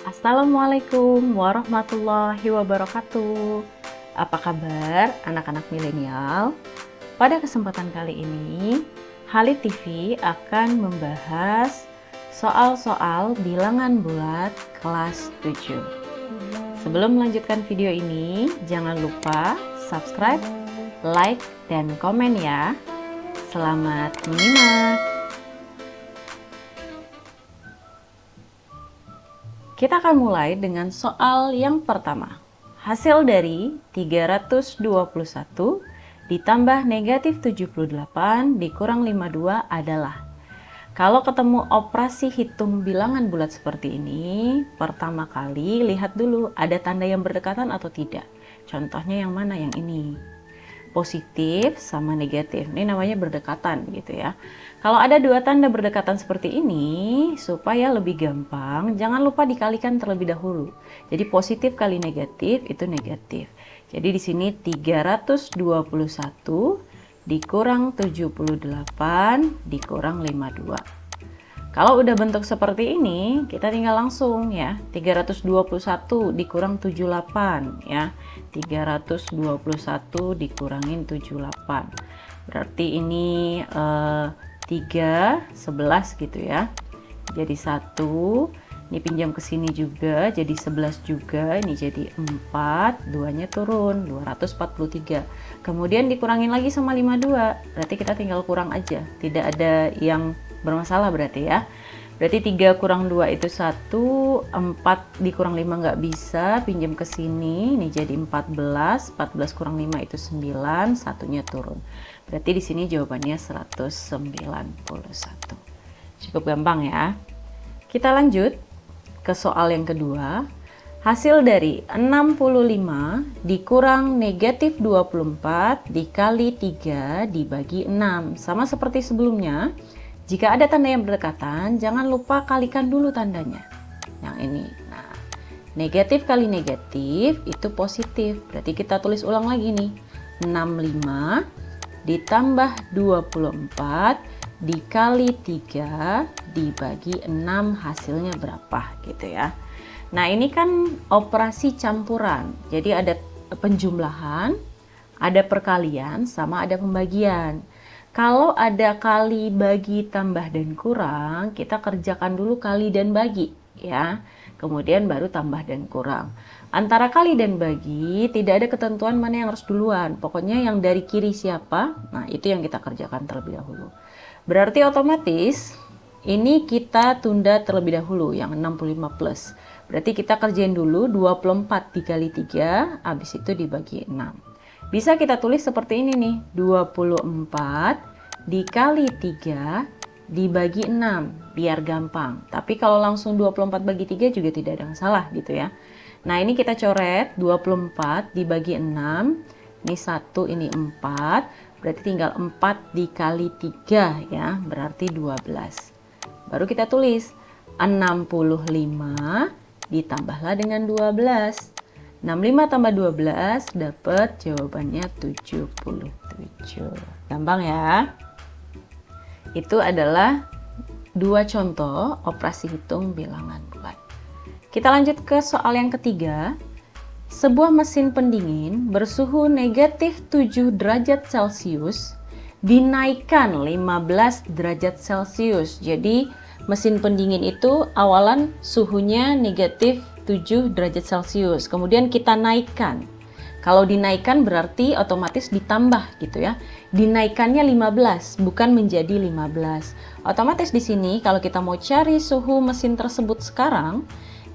Assalamualaikum warahmatullahi wabarakatuh. Apa kabar anak-anak milenial? Pada kesempatan kali ini, Halid TV akan membahas soal-soal bilangan bulat kelas 7. Sebelum melanjutkan video ini, jangan lupa subscribe, like, dan komen ya. Selamat menyimak. Kita akan mulai dengan soal yang pertama. Hasil dari 321 ditambah negatif 78 dikurang 52 adalah. Kalau ketemu operasi hitung bilangan bulat seperti ini, pertama kali lihat dulu ada tanda yang berdekatan atau tidak. Contohnya yang mana? Yang ini. Positif sama negatif. Ini namanya berdekatan gitu ya. Kalau ada dua tanda berdekatan seperti ini, supaya lebih gampang, jangan lupa dikalikan terlebih dahulu. Jadi positif kali negatif itu negatif. Jadi di sini 321 dikurang 78 dikurang 52. Kalau udah bentuk seperti ini, kita tinggal langsung ya. 321 dikurang 78 ya. 321 dikurangin 78. Berarti ini 3, 11 gitu ya. Jadi 1, ini pinjam ke sini juga, jadi 11 juga, ini jadi 4, 2-nya turun, 243. Kemudian dikurangin lagi sama 52, berarti kita tinggal kurang aja, tidak ada yang bermasalah berarti ya. Berarti 3 kurang 2 itu 1, 4 dikurang 5 nggak bisa, pinjam ke sini, ini jadi 14, 14 kurang 5 itu 9, satunya turun. Berarti di sini jawabannya 191. Cukup gampang ya. Kita lanjut ke soal yang kedua. Hasil dari 65 dikurang negatif 24 dikali 3 dibagi 6. Sama seperti sebelumnya, jika ada tanda yang berdekatan, jangan lupa kalikan dulu tandanya. Yang ini. Nah, negatif kali negatif itu positif. Berarti kita tulis ulang lagi nih. 65 ditambah 24 dikali 3 dibagi 6 hasilnya berapa gitu ya. Nah, ini kan operasi campuran. Jadi ada penjumlahan, ada perkalian, sama ada pembagian. Kalau ada kali, bagi, tambah, dan kurang, kita kerjakan dulu kali dan bagi ya. Kemudian baru tambah dan kurang. Antara kali dan bagi tidak ada ketentuan mana yang harus duluan. Pokoknya yang dari kiri siapa, nah itu yang kita kerjakan terlebih dahulu. Berarti otomatis ini kita tunda terlebih dahulu yang 65 plus. Berarti kita kerjain dulu 24 dikali 3, habis itu dibagi 6. Bisa kita tulis seperti ini nih, 24 dikali 3 dibagi 6, biar gampang. Tapi kalau langsung 24 bagi 3 juga tidak ada yang salah gitu ya. Nah, ini kita coret 24 dibagi 6, ini 1, ini 4, berarti tinggal 4 dikali 3 ya, berarti 12. Baru kita tulis 65 ditambahlah dengan 12. 65 tambah 12 dapat jawabannya 77. Gampang ya. Itu adalah dua contoh operasi hitung bilangan bulat. Kita lanjut ke soal yang ketiga. Sebuah mesin pendingin bersuhu negatif 7 derajat Celcius dinaikkan 15 derajat Celcius. Jadi mesin pendingin itu awalan suhunya negatif 7 derajat Celcius, kemudian kita naikkan. Kalau dinaikkan berarti otomatis ditambah gitu ya. Dinaikannya 15, bukan menjadi 15. Otomatis di sini kalau kita mau cari suhu mesin tersebut sekarang,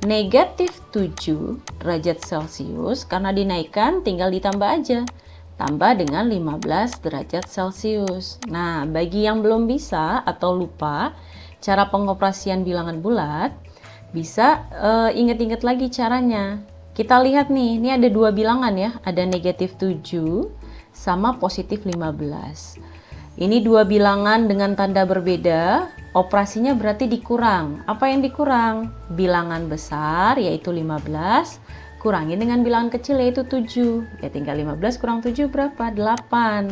negatif 7 derajat Celcius, karena dinaikkan tinggal ditambah aja. Tambah dengan 15 derajat Celcius. Nah, bagi yang belum bisa atau lupa cara pengoperasian bilangan bulat, bisa ingat-ingat lagi caranya. Kita lihat nih, ini ada dua bilangan ya, ada negatif 7 sama positif 15. Ini dua bilangan dengan tanda berbeda, operasinya berarti dikurang. Apa yang dikurang? Bilangan besar yaitu 15, kurangin dengan bilangan kecil yaitu 7. Ya tinggal 15 kurang 7 berapa? 8.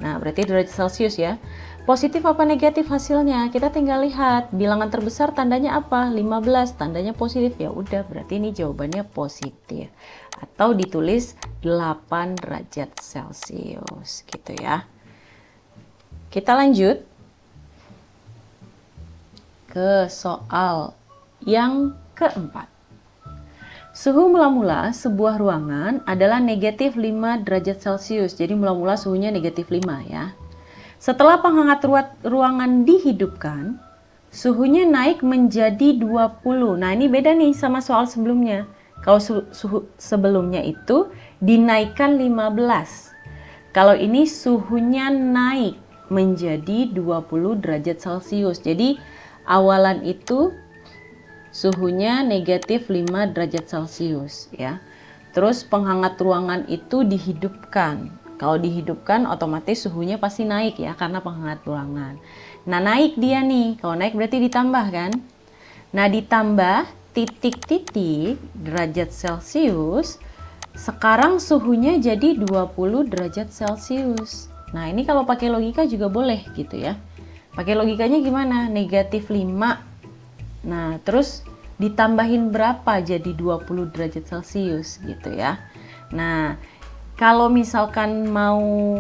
Nah, berarti derajat Celcius ya. Positif apa negatif hasilnya? Kita tinggal lihat. Bilangan terbesar tandanya apa? 15, tandanya positif. Ya udah, berarti ini jawabannya positif. Atau ditulis 8 derajat Celcius gitu ya. Kita lanjut ke soal yang keempat. Suhu mula-mula sebuah ruangan adalah negatif 5 derajat Celcius. Jadi mula-mula suhunya negatif 5 ya. Setelah penghangat ruangan dihidupkan, suhunya naik menjadi 20. Nah, ini beda nih sama soal sebelumnya. Kalau suhu sebelumnya itu dinaikkan 15. Kalau ini suhunya naik menjadi 20 derajat Celcius. Jadi awalan itu suhunya negatif 5 derajat Celcius ya. Terus penghangat ruangan itu dihidupkan. Kalau dihidupkan otomatis suhunya pasti naik ya karena penghangat ruangan. Nah, naik dia nih. Kalau naik berarti ditambah kan? Nah, ditambah titik-titik derajat Celcius. Sekarang suhunya jadi 20 derajat Celcius. Nah, ini kalau pakai logika juga boleh gitu ya. Pakai logikanya gimana? Negatif 5. Nah, terus ditambahin berapa jadi 20 derajat Celcius gitu ya. Nah, kalau misalkan mau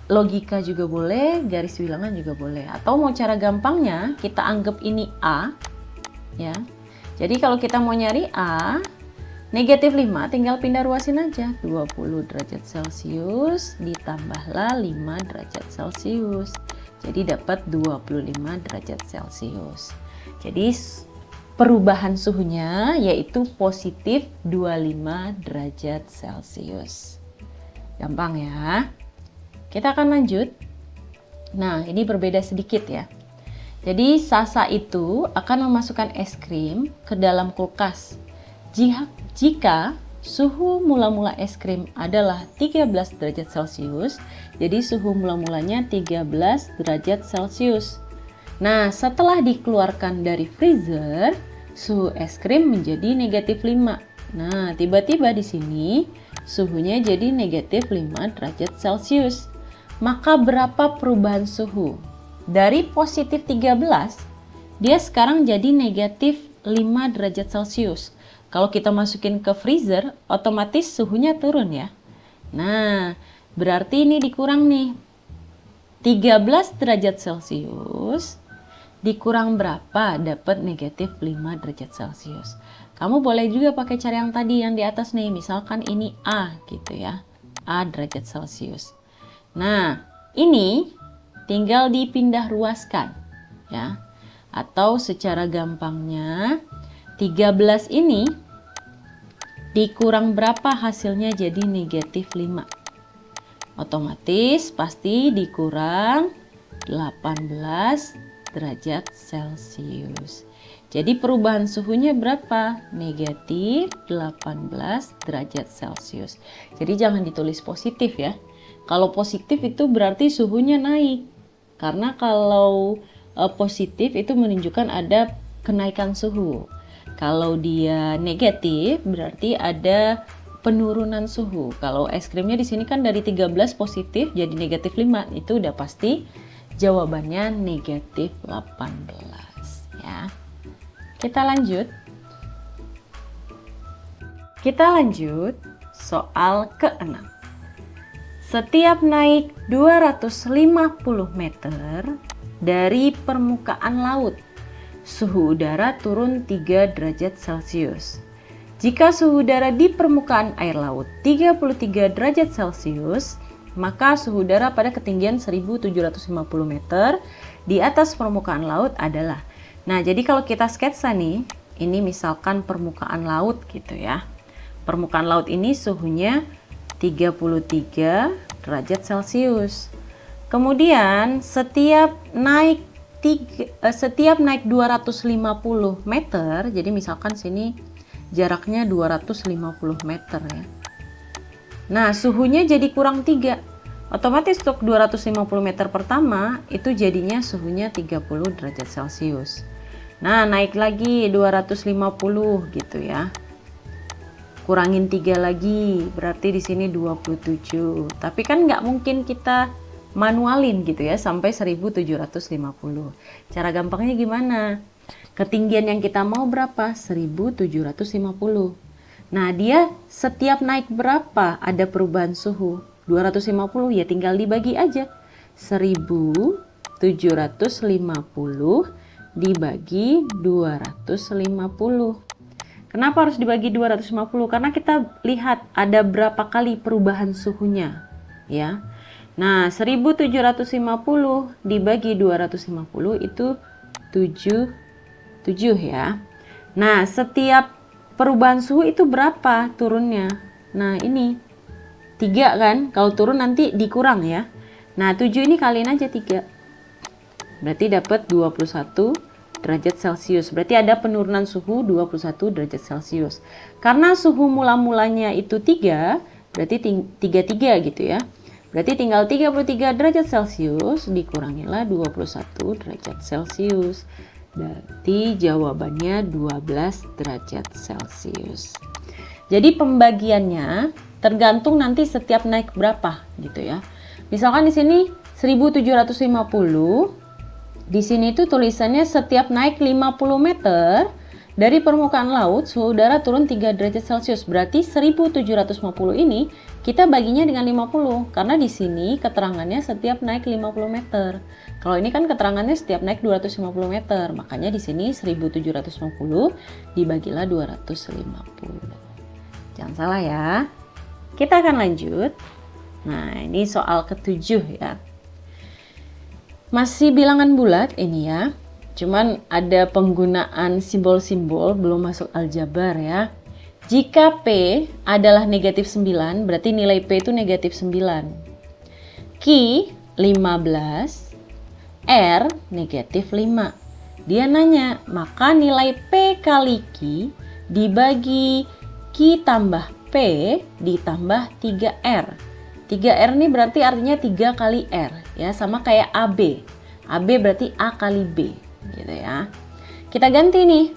logika juga boleh, garis bilangan juga boleh. Atau mau cara gampangnya, kita anggap ini A ya. Jadi kalau kita mau nyari A, negatif 5 tinggal pindah ruasin aja. 20 derajat Celcius ditambahlah 5 derajat Celcius. Jadi dapat 25 derajat Celcius. Jadi perubahan suhunya yaitu positif 25 derajat Celcius. Gampang ya. Kita akan lanjut. Nah, ini berbeda sedikit ya. Jadi Sasa itu akan memasukkan es krim ke dalam kulkas. Jika suhu mula-mula es krim adalah 13 derajat Celcius, jadi suhu mula-mulanya 13 derajat Celcius. Nah, setelah dikeluarkan dari freezer, suhu es krim menjadi negatif 5. Nah, tiba-tiba di sini suhunya jadi negatif 5 derajat Celcius. Maka berapa perubahan suhu? Dari positif 13, dia sekarang jadi negatif 5 derajat Celcius. Kalau kita masukin ke freezer, otomatis suhunya turun ya. Nah, berarti ini dikurang nih. 13 derajat Celcius dikurang berapa? Dapat negatif 5 derajat Celcius. Kamu boleh juga pakai cara yang tadi yang di atas nih. Misalkan ini A gitu ya. A derajat Celcius. Nah, ini tinggal dipindah ruaskan ya. Atau secara gampangnya 13 ini dikurang berapa hasilnya jadi negatif 5. Otomatis pasti dikurang 18 derajat Celcius. Jadi perubahan suhunya berapa? Negatif 18 derajat Celcius. Jadi jangan ditulis positif ya. Kalau positif itu berarti suhunya naik. Karena kalau positif itu menunjukkan ada kenaikan suhu. Kalau dia negatif berarti ada penurunan suhu. Kalau es krimnya di sini kan dari 13 positif jadi negatif 5. Itu udah pasti jawabannya negatif 18 ya. Kita lanjut soal ke-6. Setiap naik 250 meter dari permukaan laut, suhu udara turun 3 derajat Celcius. Jika suhu udara di permukaan air laut 33 derajat Celcius, maka suhu udara pada ketinggian 1750 meter di atas permukaan laut adalah. Nah, jadi kalau kita sketsa nih, ini misalkan permukaan laut gitu ya. Permukaan laut ini suhunya 33 derajat Celcius. Kemudian setiap naik 250 meter, jadi misalkan sini jaraknya 250 meter ya. Nah, suhunya jadi kurang 3. Otomatis untuk 250 meter pertama itu jadinya suhunya 30 derajat Celcius. Nah, naik lagi 250 gitu ya. Kurangin 3 lagi, berarti di sini 27. Tapi kan nggak mungkin kita manualin gitu ya sampai 1750. Cara gampangnya gimana? Ketinggian yang kita mau berapa? 1750. Nah, dia setiap naik berapa ada perubahan suhu? 250, ya tinggal dibagi aja. 1750 dibagi 250. Kenapa harus dibagi 250? Karena kita lihat ada berapa kali perubahan suhunya, ya. Nah, 1750 dibagi 250 itu 7 ya. Nah, setiap perubahan suhu itu berapa turunnya? Nah, ini 3 kan? Kalau turun nanti dikurang ya. Nah, 7 ini kaliin aja 3. Berarti dapat 21 derajat Celcius. Berarti ada penurunan suhu 21 derajat Celcius. Karena suhu mula-mulanya itu 3, berarti 33 gitu ya. Berarti tinggal 33 derajat Celcius dikurangilah 21 derajat Celcius. Berarti jawabannya 12 derajat Celcius. Jadi pembagiannya tergantung nanti setiap naik berapa gitu ya. Misalkan di sini 1750, di sini itu tulisannya setiap naik 50 meter dari permukaan laut suhu udara turun 3 derajat Celcius. Berarti 1750 ini kita baginya dengan 50 karena di sini keterangannya setiap naik 50 meter. Kalau ini kan keterangannya setiap naik 250 meter. Makanya di sini 1750 dibagilah 250. Jangan salah ya. Kita akan lanjut. Nah, ini soal ke-7 ya. Masih bilangan bulat ini ya. Cuman ada penggunaan simbol-simbol, belum masuk aljabar ya. Jika P adalah negatif 9, berarti nilai P itu negatif 9. Q 15, R negatif 5. Dia nanya, maka nilai P kali Q dibagi Q tambah P ditambah 3R. 3R ini berarti artinya 3 kali R ya, sama kayak AB. AB berarti A kali B gitu ya. Kita ganti nih.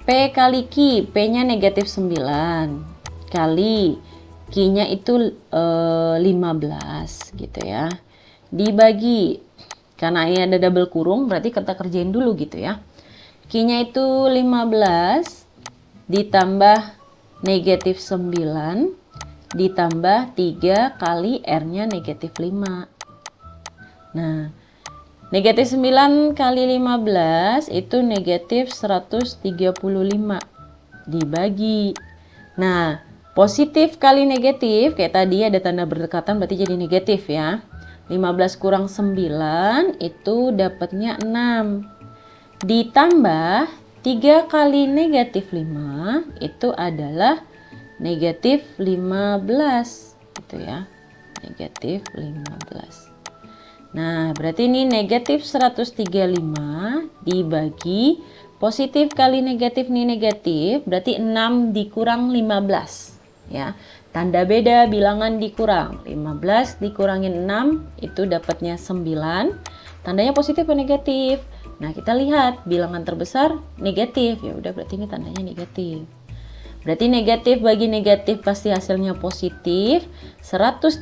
P kali Q, P-nya negatif 9 kali Q-nya itu 15 gitu ya. Dibagi, karena ini ada double kurung berarti kita kerjain dulu gitu ya. Q-nya itu 15 ditambah negatif 9 ditambah 3 kali R-nya negatif 5. Nah, negatif 9 kali 15 itu negatif 135 dibagi. Nah, positif kali negatif, kayak tadi ada tanda berdekatan berarti jadi negatif ya. 15 kurang 9 itu dapatnya 6. Ditambah 3 kali negatif 5 itu adalah negatif 15 gitu ya, negatif 15. Nah, berarti ini negatif 135 dibagi positif kali negatif nih negatif, berarti 6 dikurang 15 ya. Tanda beda bilangan dikurang, 15 dikurangin 6 itu dapatnya 9. Tandanya positif atau negatif? Nah, kita lihat bilangan terbesar negatif, ya udah berarti ini tandanya negatif. Berarti negatif bagi negatif pasti hasilnya positif. 135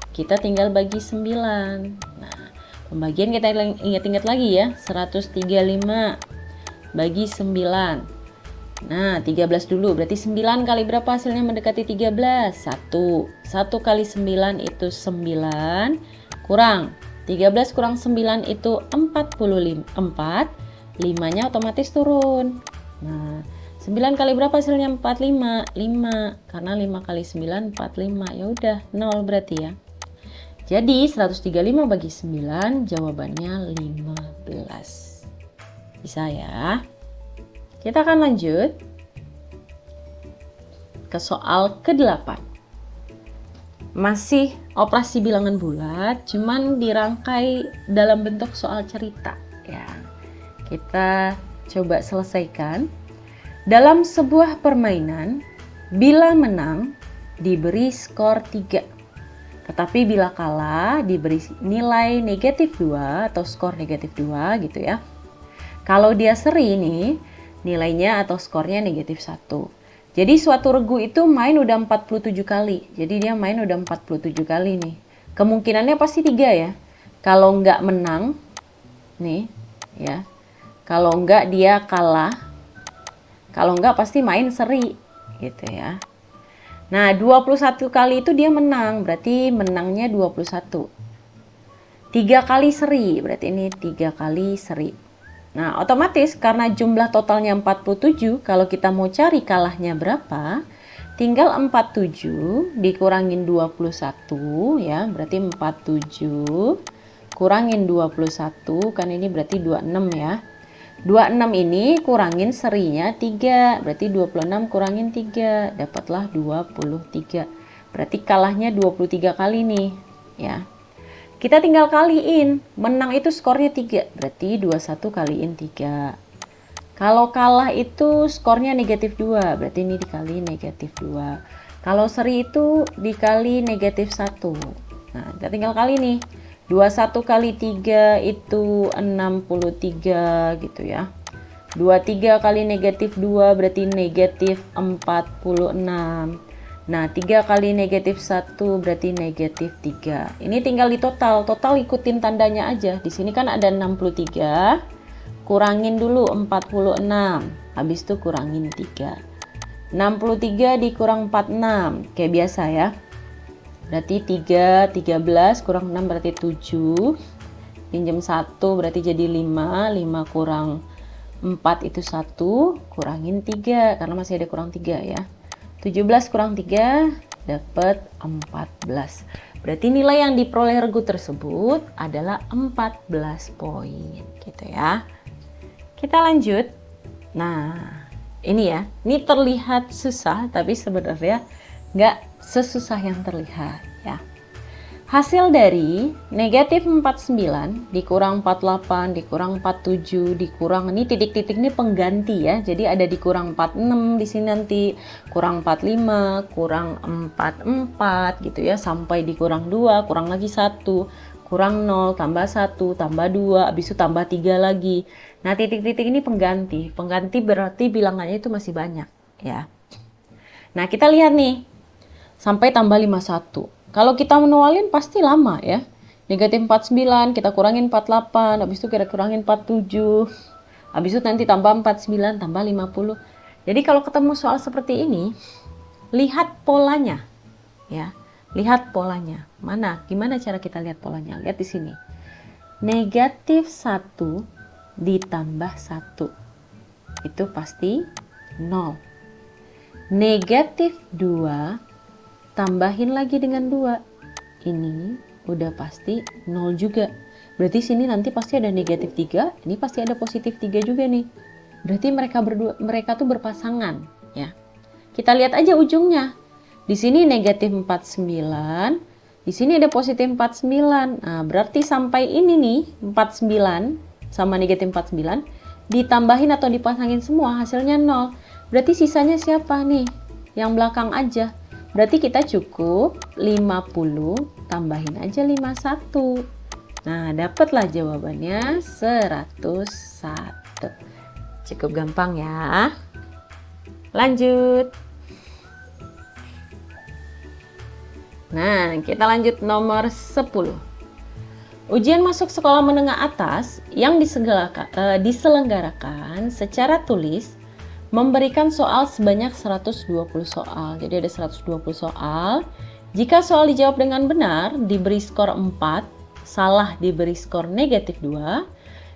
kita tinggal bagi 9. Nah, pembagian kita ingat-ingat lagi ya. 135 bagi 9. Nah, 13 dulu. Berarti 9 kali berapa hasilnya mendekati 13? 1. 1 kali 9 itu 9. Kurang. 13 kurang 9 itu 45. 5-nya otomatis turun. Nah, 9 kali berapa hasilnya? 45. 5. Karena 5 kali 9 45. Ya udah 0 berarti ya. Jadi 135 bagi 9 jawabannya 15. Bisa ya. Kita akan lanjut ke soal ke-8. Masih operasi bilangan bulat, cuman dirangkai dalam bentuk soal cerita ya. Kita coba selesaikan. Dalam sebuah permainan, bila menang diberi skor 3. Tetapi bila kalah diberi nilai negatif 2 atau skor negatif 2 gitu ya. Kalau dia seri nih, nilainya atau skornya negatif 1. Jadi suatu regu itu main udah 47 kali. Jadi dia main udah 47 kali nih. Kemungkinannya pasti 3 ya. Kalau nggak menang, nih ya. Kalau nggak dia kalah. Kalau nggak pasti main seri gitu ya. Nah, 21 kali itu dia menang, berarti menangnya 21. 3 kali seri, berarti ini 3 kali seri. Nah, otomatis karena jumlah totalnya 47, kalau kita mau cari kalahnya berapa, tinggal 47 dikurangin 21 ya, berarti 47 kurangin 21, kan ini berarti 26 ya. 26 ini kurangin serinya 3, berarti 26 kurangin 3, dapatlah 23. Berarti kalahnya 23 kali nih ya. Kita tinggal kaliin, menang itu skornya 3, berarti 21 kaliin 3. Kalau kalah itu skornya negatif 2, berarti ini dikali negatif 2. Kalau seri itu dikali negatif 1. Nah, kita tinggal kali nih. 21 kali 3 itu 63 gitu ya. 23 kali negatif 2 berarti negatif 46. Nah, 3 kali negatif 1 berarti negatif 3. Ini tinggal di total. Total ikutin tandanya aja. Di sini kan ada 63. Kurangin dulu 46. Habis itu kurangin 3. 63 dikurang 46. Kayak biasa ya. Berarti 3, 13 kurang 6 berarti 7. Pinjam 1 berarti jadi 5. 5 kurang 4 itu 1. Kurangin 3. Karena masih ada kurang 3 ya. 17 kurang 3 dapat 14. Berarti nilai yang diperoleh regu tersebut adalah 14 poin gitu ya. Kita lanjut. Nah, ini ya. Ini terlihat susah tapi sebenarnya nggak sesusah yang terlihat ya. Hasil dari negatif 49 dikurang 48 dikurang 47 dikurang, ini titik-titik ini pengganti ya. Jadi ada dikurang 46 di sini nanti, kurang 45, kurang 44 gitu ya, sampai dikurang 2, kurang lagi 1, kurang 0, tambah 1, tambah 2, habis itu tambah 3 lagi. Nah, titik-titik ini pengganti. Pengganti berarti bilangannya itu masih banyak ya. Nah, kita lihat nih. Sampai tambah 51. Kalau kita menualin pasti lama ya. Negatif 49, kita kurangin 48, habis itu kita kurangin 47. Habis itu nanti tambah 49, tambah 50. Jadi kalau ketemu soal seperti ini, lihat polanya. Ya. Lihat polanya. Mana? Gimana cara kita lihat polanya? Lihat di sini. Negatif 1 ditambah 1. Itu pasti 0. Negatif 2 tambahin lagi dengan 2. Ini udah pasti 0 juga. Berarti sini nanti pasti ada negatif 3, ini pasti ada positif 3 juga nih. Berarti mereka tuh berpasangan ya. Kita lihat aja ujungnya. Di sini negatif 49, di sini ada positif 49. Nah, berarti sampai ini nih 49 sama negatif 49 ditambahin atau dipasangin semua hasilnya 0. Berarti sisanya siapa nih? Yang belakang aja. Berarti kita cukup 50 tambahin aja 51. Nah, dapatlah jawabannya 101. Cukup gampang ya. Lanjut. Nah, kita lanjut nomor 10. Ujian masuk sekolah menengah atas yang diselenggarakan secara tulis memberikan soal sebanyak 120 soal. Jadi ada 120 soal. Jika soal dijawab dengan benar, diberi skor 4, salah diberi skor negatif 2,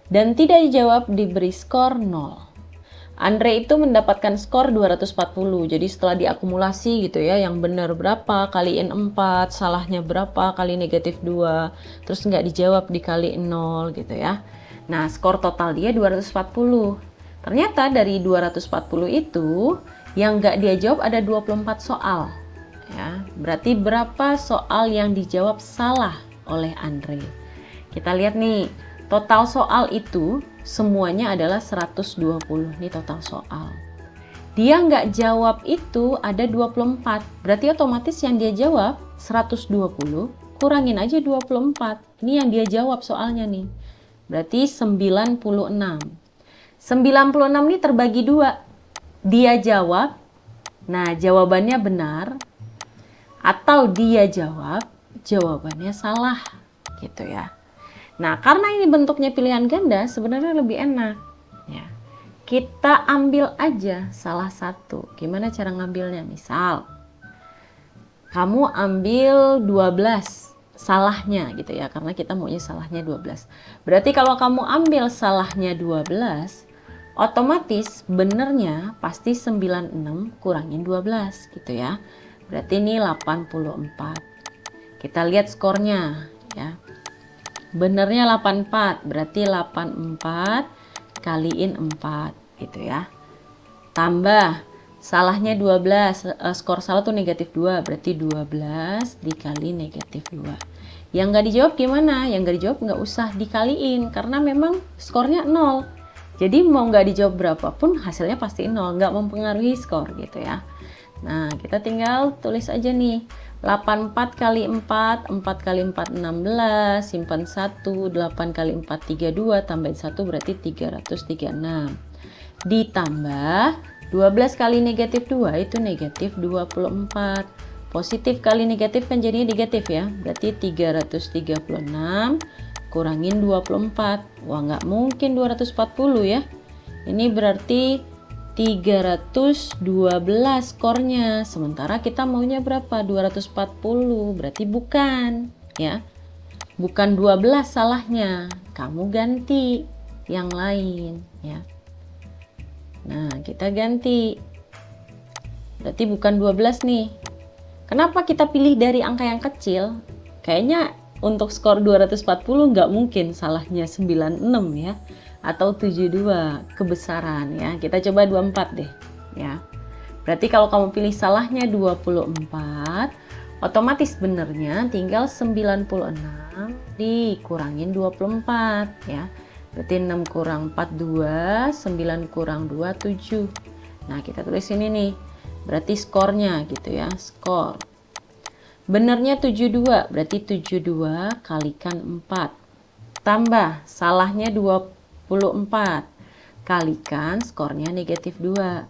dan tidak dijawab diberi skor 0. Andre itu mendapatkan skor 240. Jadi setelah diakumulasi gitu ya, yang benar berapa, kaliin 4, salahnya berapa, kali negatif 2, terus nggak dijawab dikali 0 gitu ya. Nah, skor total dia 240. Ternyata dari 240 itu yang nggak dia jawab ada 24 soal. Ya, berarti berapa soal yang dijawab salah oleh Andre? Kita lihat nih, total soal itu semuanya adalah 120. Ini total soal. Dia nggak jawab itu ada 24. Berarti otomatis yang dia jawab 120, kurangin aja 24. Ini yang dia jawab soalnya nih. Berarti 96. 96 ini terbagi 2. Dia jawab, nah jawabannya benar, atau dia jawab, jawabannya salah gitu ya. Nah, karena ini bentuknya pilihan ganda, sebenarnya lebih enak ya. Kita ambil aja salah satu. Gimana cara ngambilnya? Misal kamu ambil 12 salahnya gitu ya, karena kita maunya salahnya 12. Berarti kalau kamu ambil salahnya 12, otomatis benernya pasti 96 kurangin 12 gitu ya. Berarti ini 84. Kita lihat skornya ya. Benernya 84, berarti 84 kaliin 4 gitu ya. Tambah salahnya 12, skor salah tuh negatif 2, berarti 12 dikali negatif 2. Yang nggak dijawab gimana? Yang nggak dijawab nggak usah dikaliin, karena memang skornya 0. Jadi mau nggak dijawab berapapun hasilnya pasti 0, nggak mempengaruhi skor gitu ya. Nah, kita tinggal tulis aja nih. 84 kali 4, 4 kali 4 16, simpan 1, 8 kali 4 32, tambahin 1 berarti 336. Ditambah 12 kali negatif 2 itu negatif 24. Positif kali negatif kan jadinya negatif ya, berarti 336 kurangin 24. Wah, nggak mungkin 240 ya. Ini berarti 312 skornya, sementara kita maunya berapa? 240, berarti bukan ya, bukan 12 salahnya, kamu ganti yang lain ya. Nah, kita ganti, berarti bukan 12 nih. Kenapa kita pilih dari angka yang kecil? Kayaknya untuk skor 240 nggak mungkin salahnya 96 ya, atau 72 kebesaran ya. Kita coba 24 deh ya. Berarti kalau kamu pilih salahnya 24, otomatis benernya tinggal 96 dikurangin 24 ya. Berarti 6 kurang 4 2, 9 kurang 2 7. Nah, kita tulis ini nih. Berarti skornya gitu ya, skor. Benernya 72, berarti 72 kalikan 4. Tambah salahnya 24 kalikan skornya negatif 2.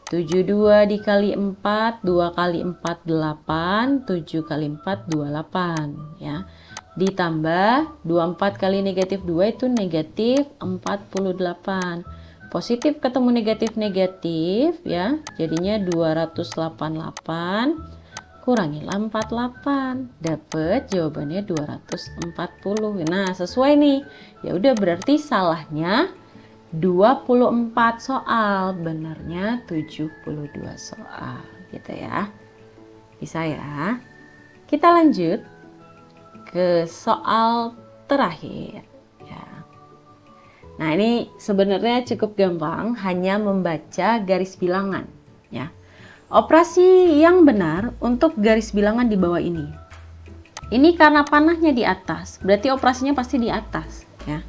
72 dikali 4, 2 kali 4 8, 7 kali 4 28 ya. Ditambah 24 kali negatif 2 itu negatif 48. Positif ketemu negatif ya, jadinya 288 kurangilah 48, dapat jawabannya 240. Nah, sesuai nih. Ya udah, berarti salahnya 24 soal, benarnya 72 soal gitu ya. Bisa ya. Kita lanjut ke soal terakhir ya. Nah, ini sebenarnya cukup gampang, hanya membaca garis bilangan ya. Operasi yang benar untuk garis bilangan di bawah ini. Ini karena panahnya di atas, berarti operasinya pasti di atas ya.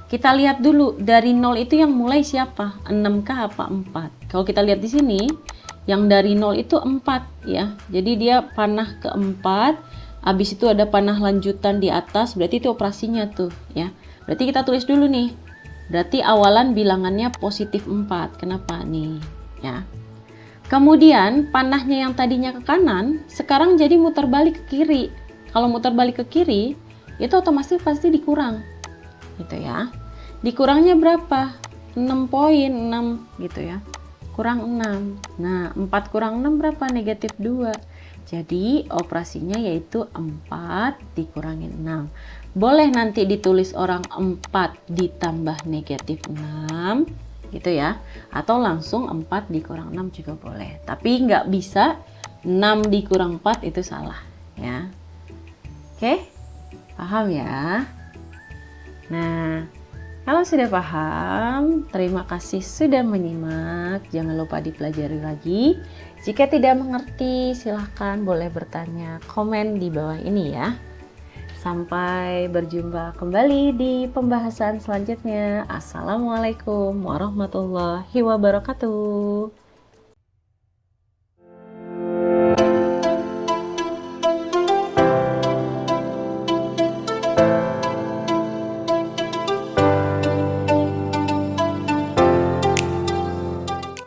Kita lihat dulu dari 0 itu yang mulai siapa? 6K apa 4? Kalau kita lihat di sini, yang dari 0 itu 4 ya. Jadi dia panah keempat, habis itu ada panah lanjutan di atas, berarti itu operasinya tuh ya. Berarti kita tulis dulu nih. Berarti awalan bilangannya positif 4. Kenapa nih ya? Kemudian panahnya yang tadinya ke kanan, sekarang jadi muter balik ke kiri. Kalau muter balik ke kiri, itu otomatis pasti dikurang. Gitu ya. Dikurangnya berapa? 6 poin, 6 gitu ya. Kurang 6. Nah, 4 kurang 6 berapa? Negatif 2. Jadi operasinya yaitu 4 dikurangin 6. Boleh nanti ditulis orang 4 ditambah negatif 6. Gitu ya, atau langsung 4 dikurang 6 juga boleh, tapi nggak bisa 6 dikurang 4 itu salah ya. Oke, paham ya? Nah, kalau sudah paham, terima kasih sudah menyimak. Jangan lupa dipelajari lagi. Jika tidak mengerti, silahkan boleh bertanya, komen di bawah ini ya. Sampai berjumpa kembali di pembahasan selanjutnya. Assalamualaikum warahmatullahi wabarakatuh.